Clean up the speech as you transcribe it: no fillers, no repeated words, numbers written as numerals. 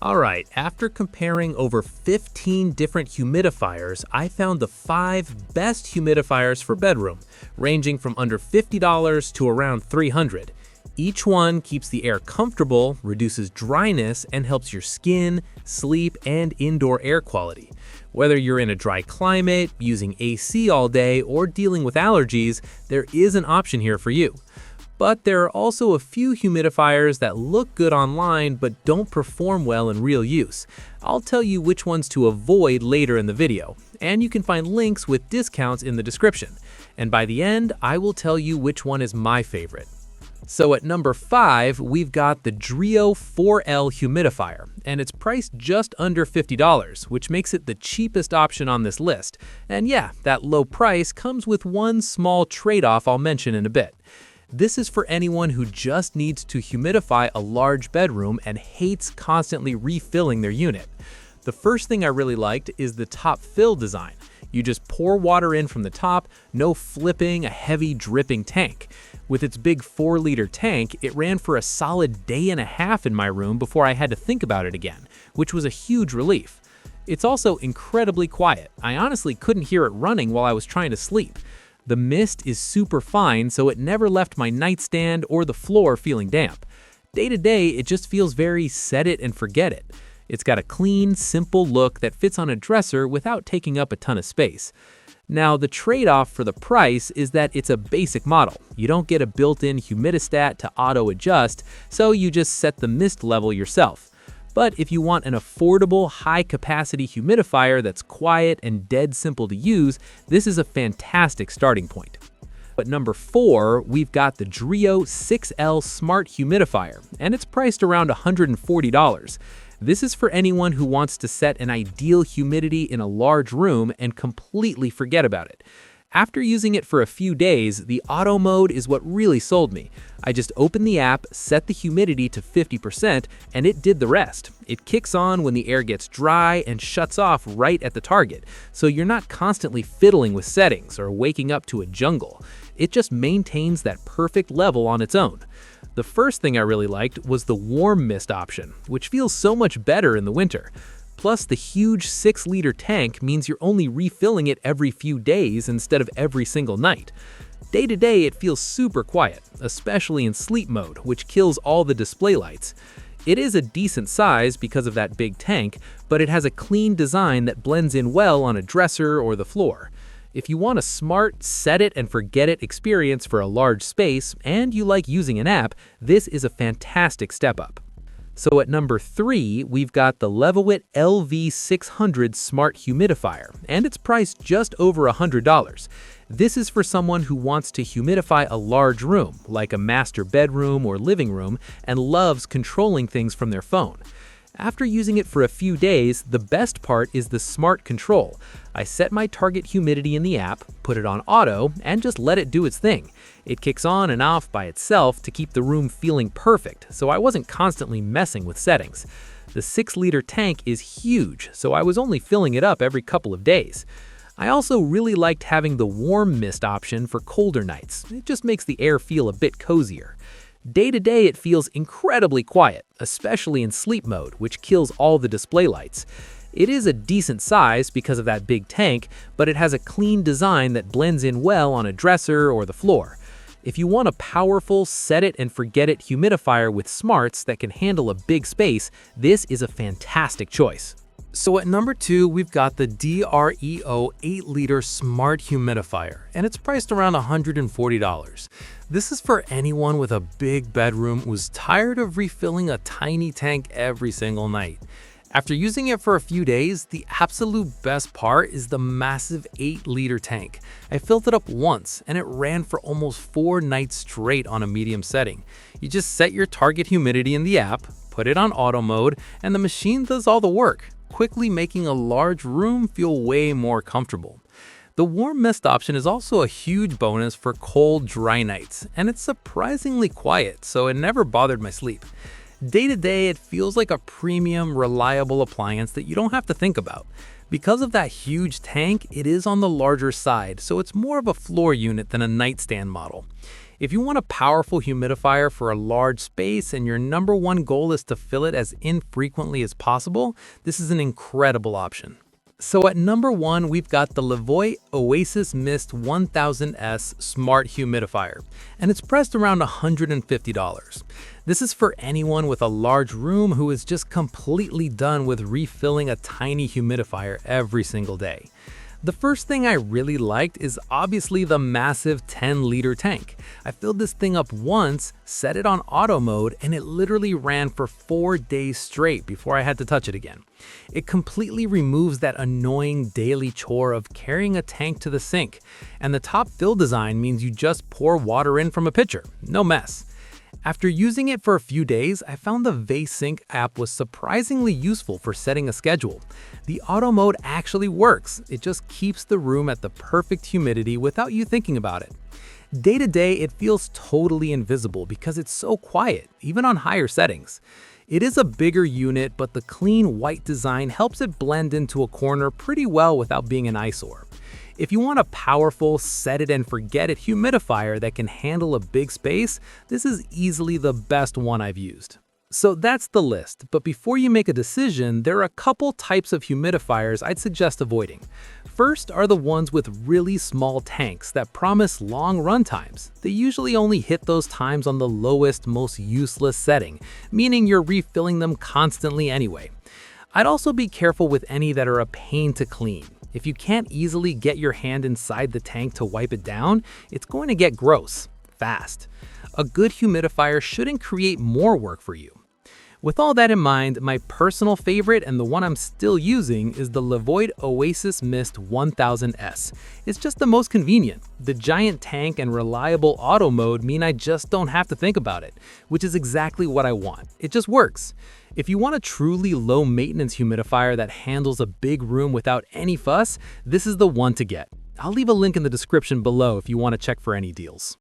Alright, after comparing over 15 different humidifiers, I found the 5 best humidifiers for bedroom, ranging from under $50 to around $300. Each one keeps the air comfortable, reduces dryness, and helps your skin, sleep, and indoor air quality. Whether you're in a dry climate, using AC all day, or dealing with allergies, there is an option here for you. But there are also a few humidifiers that look good online but don't perform well in real use. I'll tell you which ones to avoid later in the video, and you can find links with discounts in the description. And by the end, I will tell you which one is my favorite. So at number 5, we've got the Dreo 4L humidifier, and it's priced just under $50, which makes it the cheapest option on this list. And yeah, that low price comes with one small trade-off I'll mention in a bit. This is for anyone who just needs to humidify a large bedroom and hates constantly refilling their unit. The first thing I really liked is the top fill design. You just pour water in from the top, no flipping a heavy dripping tank. With its big 4-liter tank, it ran for a solid day and a half in my room before I had to think about it again, which was a huge relief. It's also incredibly quiet. I honestly couldn't hear it running while I was trying to sleep. The mist is super fine, so it never left my nightstand or the floor feeling damp. Day to day, it just feels very set it and forget it. It's got a clean, simple look that fits on a dresser without taking up a ton of space. Now, the trade-off for the price is that it's a basic model. You don't get a built-in humidistat to auto-adjust, so you just set the mist level yourself. But if you want an affordable, high-capacity humidifier that's quiet and dead simple to use, this is a fantastic starting point. At number 4, we've got the Dreo 6L Smart Humidifier, and it's priced around $140. This is for anyone who wants to set an ideal humidity in a large room and completely forget about it. After using it for a few days, the auto mode is what really sold me. I just opened the app, set the humidity to 50%, and it did the rest. It kicks on when the air gets dry and shuts off right at the target, so you're not constantly fiddling with settings or waking up to a jungle. It just maintains that perfect level on its own. The first thing I really liked was the warm mist option, which feels so much better in the winter. Plus, the huge 6-liter tank means you're only refilling it every few days instead of every single night. Day to day, it feels super quiet, especially in sleep mode, which kills all the display lights. It is a decent size because of that big tank, but it has a clean design that blends in well on a dresser or the floor. If you want a smart, set it and forget it experience for a large space, and you like using an app, this is a fantastic step up. So at number 3, we've got the LEVOIT LV600 Smart Humidifier, and it's priced just over $100. This is for someone who wants to humidify a large room, like a master bedroom or living room, and loves controlling things from their phone. After using it for a few days, the best part is the smart control. I set my target humidity in the app, put it on auto, and just let it do its thing. It kicks on and off by itself to keep the room feeling perfect, so I wasn't constantly messing with settings. The 6-liter tank is huge, so I was only filling it up every couple of days. I also really liked having the warm mist option for colder nights. It just makes the air feel a bit cozier. Day to day, it feels incredibly quiet, especially in sleep mode, which kills all the display lights. It is a decent size because of that big tank, but it has a clean design that blends in well on a dresser or the floor. If you want a powerful, set it and forget it humidifier with smarts that can handle a big space, this is a fantastic choice. So at number 2, we've got the Dreo 8-liter Smart Humidifier, and it's priced around $140. This is for anyone with a big bedroom who's tired of refilling a tiny tank every single night. After using it for a few days, the absolute best part is the massive 8-liter tank. I filled it up once, and it ran for almost 4 nights straight on a medium setting. You just set your target humidity in the app, put it on auto mode, and the machine does all the work, quickly making a large room feel way more comfortable. The warm mist option is also a huge bonus for cold, dry nights, and it's surprisingly quiet, so it never bothered my sleep. Day to day, it feels like a premium, reliable appliance that you don't have to think about. Because of that huge tank, it is on the larger side, so it's more of a floor unit than a nightstand model. If you want a powerful humidifier for a large space and your #1 goal is to fill it as infrequently as possible, this is an incredible option. So at #1, we've got the LEVOIT OasisMist 1000S Smart Humidifier, and it's priced around $150. This is for anyone with a large room who is just completely done with refilling a tiny humidifier every single day. The first thing I really liked is obviously the massive 10-liter tank. I filled this thing up once, set it on auto mode, and it literally ran for 4 days straight before I had to touch it again. It completely removes that annoying daily chore of carrying a tank to the sink, and the top fill design means you just pour water in from a pitcher, no mess. After using it for a few days, I found the VaseSync app was surprisingly useful for setting a schedule. The auto mode actually works. It just keeps the room at the perfect humidity without you thinking about it. Day to day, it feels totally invisible because it's so quiet, even on higher settings. It is a bigger unit, but the clean white design helps it blend into a corner pretty well without being an eyesore. If you want a powerful, set-it-and-forget-it humidifier that can handle a big space, this is easily the best one I've used. So that's the list, but before you make a decision, there are a couple types of humidifiers I'd suggest avoiding. First are the ones with really small tanks that promise long run times. They usually only hit those times on the lowest, most useless setting, meaning you're refilling them constantly anyway. I'd also be careful with any that are a pain to clean. If you can't easily get your hand inside the tank to wipe it down, it's going to get gross, fast. A good humidifier shouldn't create more work for you. With all that in mind, my personal favorite and the one I'm still using is the LEVOIT OasisMist 1000S. It's just the most convenient. The giant tank and reliable auto mode mean I just don't have to think about it, which is exactly what I want. It just works. If you want a truly low-maintenance humidifier that handles a big room without any fuss, this is the one to get. I'll leave a link in the description below if you want to check for any deals.